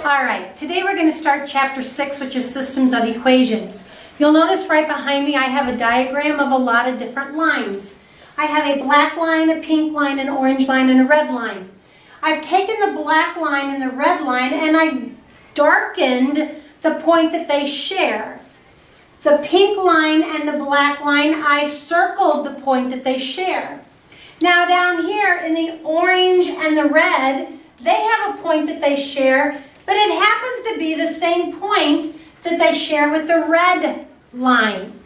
Alright, today we're going to start chapter 6, which is systems of equations. You'll notice right behind me I have a diagram of a lot of different lines. I have a black line, a pink line, an orange line, and a red line. I've taken the black line and the red line and I darkened the point that they share. The pink line and the black line, I circled the point that they share. Now down here in the orange and the red, they have a point that they share, but it happens to be the same point that they share with the red line.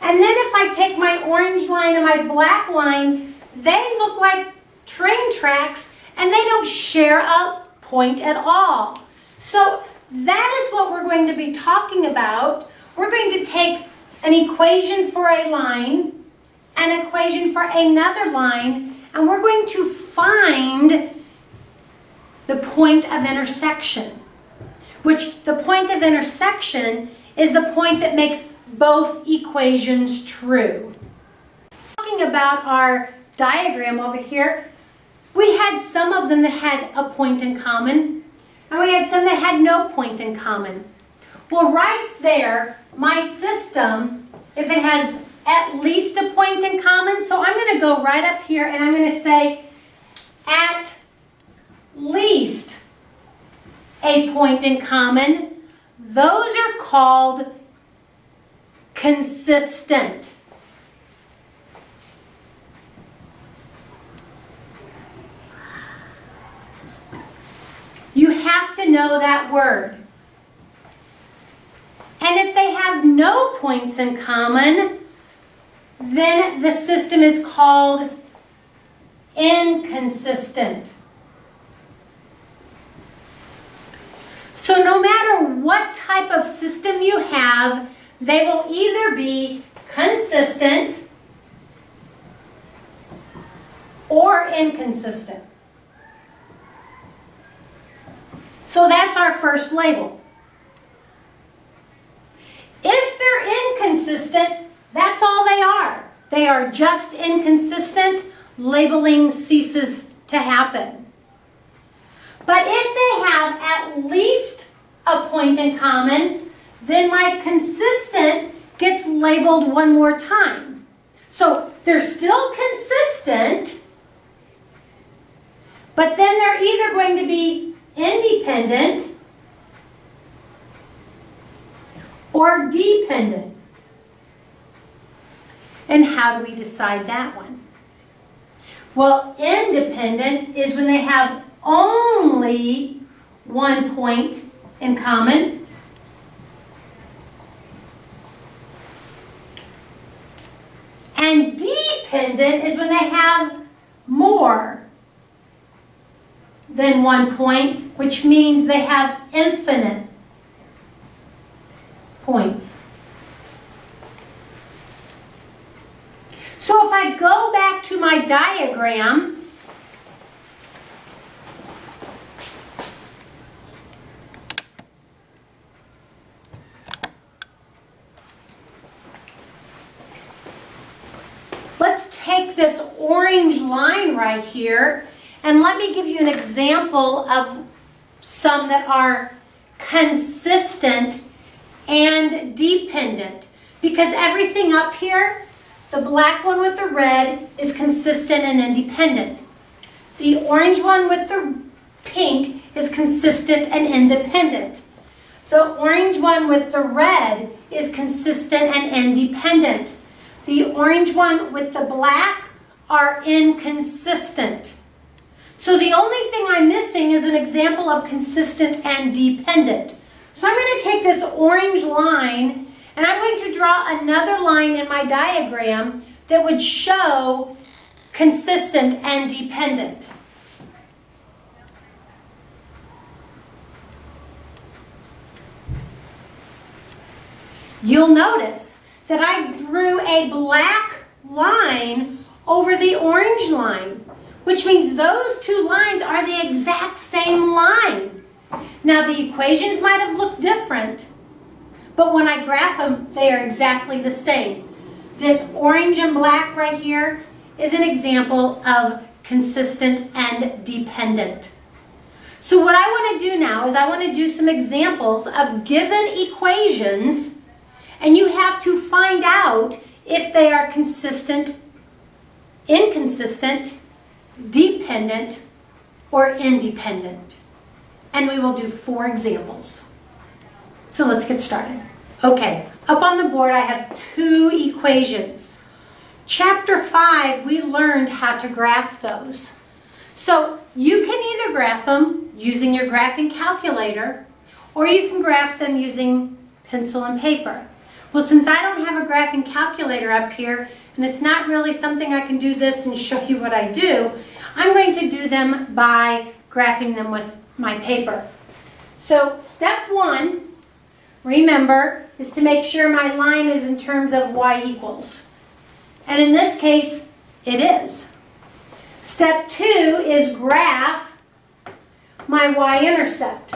And then if I take my orange line and my black line, they look like train tracks and they don't share a point at all. So that is what we're going to be talking about. We're going to take an equation for a line, an equation for another line, and we're going to find the point of intersection, which the point of intersection is the point that makes both equations true. Talking about our diagram over here, we had some of them that had a point in common, and we had some that had no point in common. Well, right there, my system, if it has at least a point in common, so I'm going to go right up here and I'm going to say at least a point in common. Those are called consistent. You have to know that word. And if they have no points in common, then the system is called inconsistent. So no matter what type of system you have, they will either be consistent or inconsistent. So that's our first label. If they're inconsistent, that's all they are. They are just inconsistent. Labeling ceases to happen. But if they have at least a point in common, then my consistent gets labeled one more time. So they're still consistent, but then they're either going to be independent or dependent. And how do we decide that one? Well, independent is when they have only one point in common. And dependent is when they have more than one point, which means they have infinite points. So if I go back to my diagram, let's take this orange line right here and let me give you an example of some that are consistent and dependent. Because everything up here, the black one with the red is consistent and independent. The orange one with the pink is consistent and independent. The orange one with the red is consistent and independent. The orange one with the black are inconsistent. So the only thing I'm missing is an example of consistent and dependent. So I'm going to take this orange line and I'm going to draw another line in my diagram that would show consistent and dependent. You'll notice that I drew a black line over the orange line, which means those two lines are the exact same line. Now the equations might have looked different, but when I graph them, they are exactly the same. This orange and black right here is an example of consistent and dependent. So what I want to do now is I want to do some examples of given equations, and you have to find out if they are consistent, inconsistent, dependent, or independent. And we will do 4 examples. So let's get started. Okay, up on the board I have 2 equations. Chapter 5, we learned how to graph those. So you can either graph them using your graphing calculator, or you can graph them using pencil and paper. Well, since I don't have a graphing calculator up here, and it's not really something I can do this and show you what I do, I'm going to do them by graphing them with my paper. So step 1, remember, is to make sure my line is in terms of y equals. And in this case, it is. Step 2 is graph my y-intercept,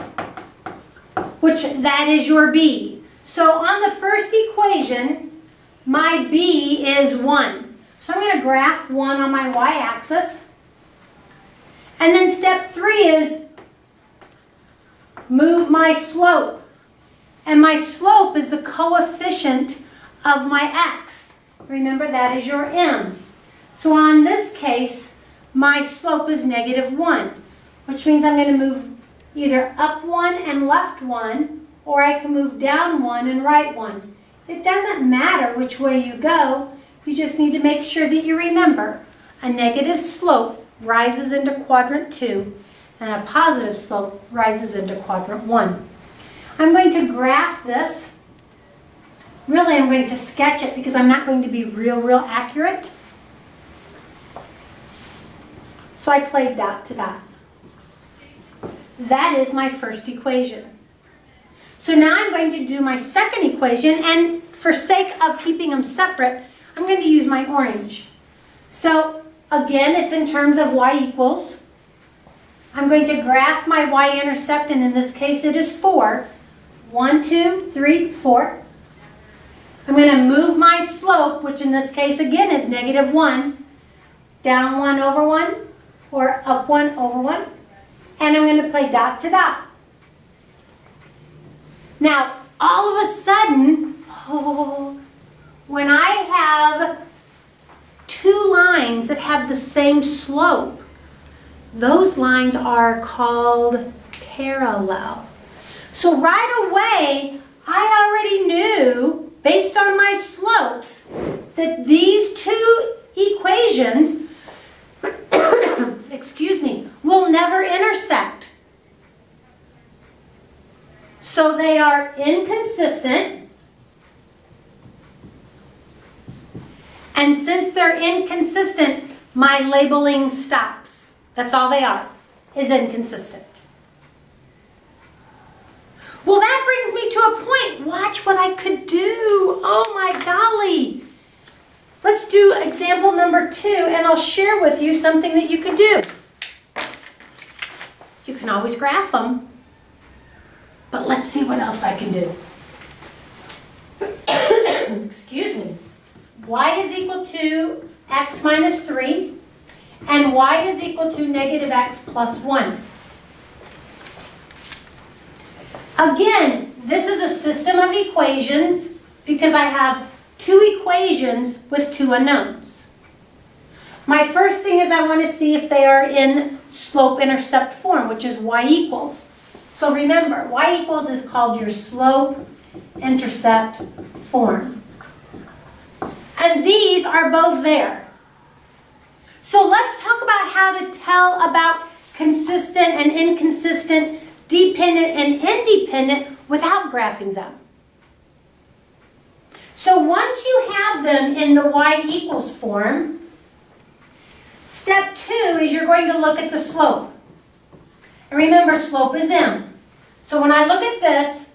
which that is your b. So on the first equation, my b is 1. So I'm going to graph 1 on my y-axis. And then step 3 is move my slope. And my slope is the coefficient of my x. Remember, that is your m. So on this case, my slope is -1, which means I'm going to move either up 1 and left 1, or I can move down 1 and right 1. It doesn't matter which way you go, you just need to make sure that you remember a negative slope rises into quadrant 2 and a positive slope rises into quadrant 1. I'm going to graph this. Really, I'm going to sketch it because I'm not going to be real accurate. So I played dot to dot. That is my first equation. So now I'm going to do my second equation, and for sake of keeping them separate, I'm going to use my orange. So again, it's in terms of y equals. I'm going to graph my y-intercept, and in this case it is 4. 1, 2, 3, 4. I'm going to move my slope, which in this case again is -1, down 1 over 1, or up 1 over 1, and I'm going to play dot to dot. Now, all of a sudden, when I have 2 lines that have the same slope, those lines are called parallel. So right away, I already knew, based on my slopes, that these 2 equations excuse me, will never intersect. So they are inconsistent. And since they're inconsistent, my labeling stops. That's all they are, is inconsistent. Well, that brings me to a point. Watch what I could do. Oh my golly. Let's do example number 2, and I'll share with you something that you could do. You can always graph them, but let's see what else I can do. Excuse me. Y is equal to x minus 3, and y is equal to -x plus 1. Again, this is a system of equations because I have 2 equations with 2 unknowns. My first thing is I want to see if they are in slope-intercept form, which is y equals. So remember, y equals is called your slope-intercept form. And these are both there. So let's talk about how to tell about consistent and inconsistent, dependent and independent without graphing them. So once you have them in the y equals form, step 2 is you're going to look at the slope. And remember, slope is m. So when I look at this,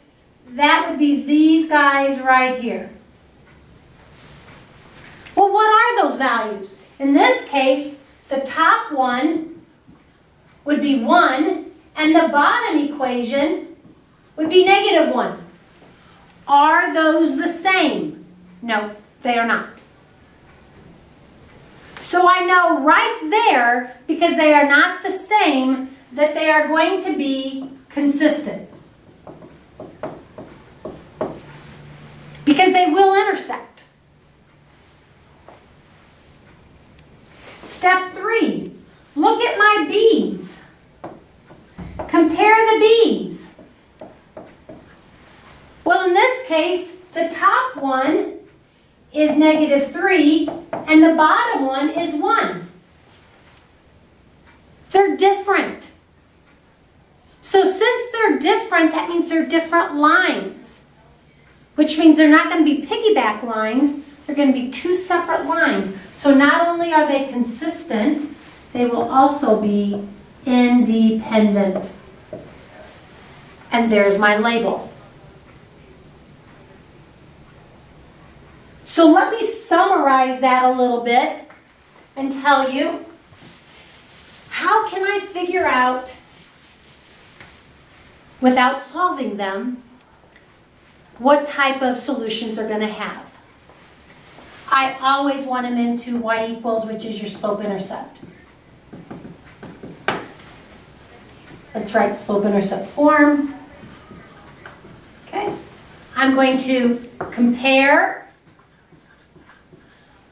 that would be these guys right here. Well, what are those values? In this case, the top one would be 1, and the bottom equation would be -1. Are those the same? No, they are not. So I know right there, because they are not the same, that they are going to be consistent. Because they will intersect. Step 3, look at my B's. Compare the B's. Well, in this case, the top one is -3 and the bottom one is 1. They're different. So since they're different, that means they're different lines, which means they're not going to be piggyback lines, they're going to be 2 separate lines. So not only are they consistent, they will also be independent. And there's my label. So let me summarize that a little bit and tell you, how can I figure out, without solving them, what type of solutions they're going to have? I always want them into y equals, which is your slope-intercept. Let's write slope-intercept form. Okay. I'm going to compare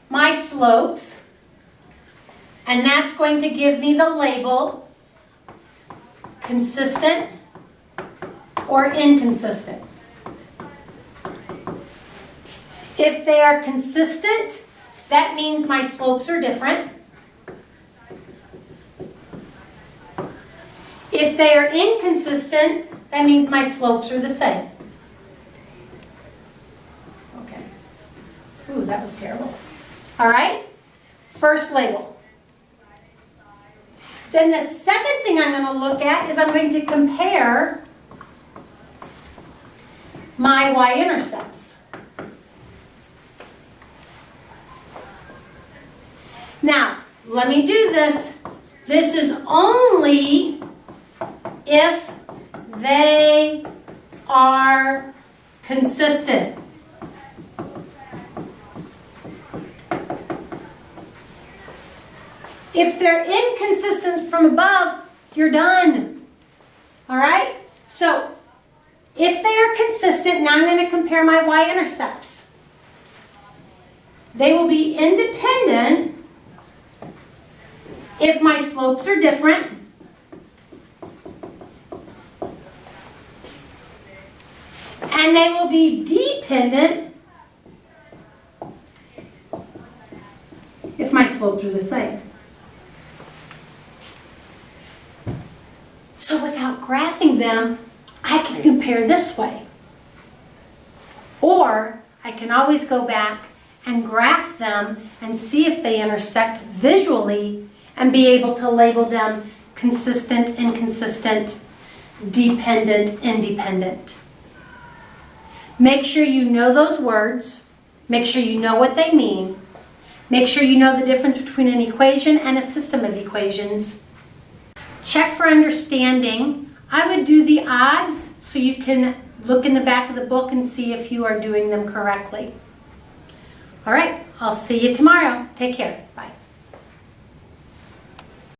my slopes, and that's going to give me the label consistent or inconsistent. If they are consistent, that means my slopes are different. If they are inconsistent, that means my slopes are the same. Okay. Ooh, that was terrible. All right, first label. Then the second thing I'm going to look at is I'm going to compare my y-intercepts. Now, let me do this. This is only if they are consistent. If they're inconsistent from above, you're done. All right? So, if they are consistent, now I'm going to compare my y-intercepts. They will be independent if my slopes are different. And they will be dependent if my slopes are the same. So without graphing them, I can compare this way. Or I can always go back and graph them and see if they intersect visually and be able to label them consistent, inconsistent, dependent, independent. Make sure you know those words. Make sure you know what they mean. Make sure you know the difference between an equation and a system of equations. Check for understanding. I would do the odds so you can look in the back of the book and see if you are doing them correctly. All right, I'll see you tomorrow. Take care. Bye.